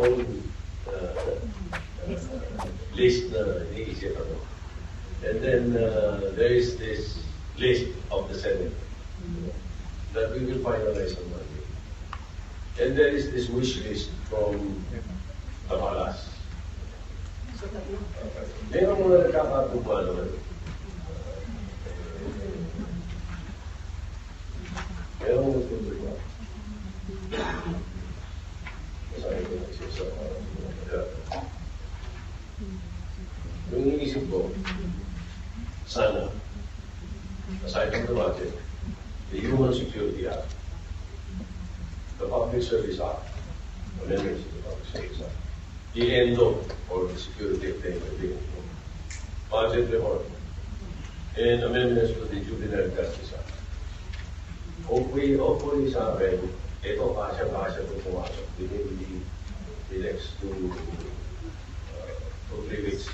own list na iniisip ako. And then there is this list of the Senate that we will finalize on Monday. And there is this wish list from the Palace. Meron mga nagkakatugma naman. Meron mga nagkakatugma. Masabi ko na siya sa yung iniisip ko, sana, aside from the budget, the Human Security Act, the Public Service Act, amendments to the Public Service Act, the ENDO, or the Security Attainment Bill, budget reform, and amendments to the Juvenile Justice Act. Hopefully sa akin, ito kasya-kasya itong pumasok within the next 2 to 3 weeks.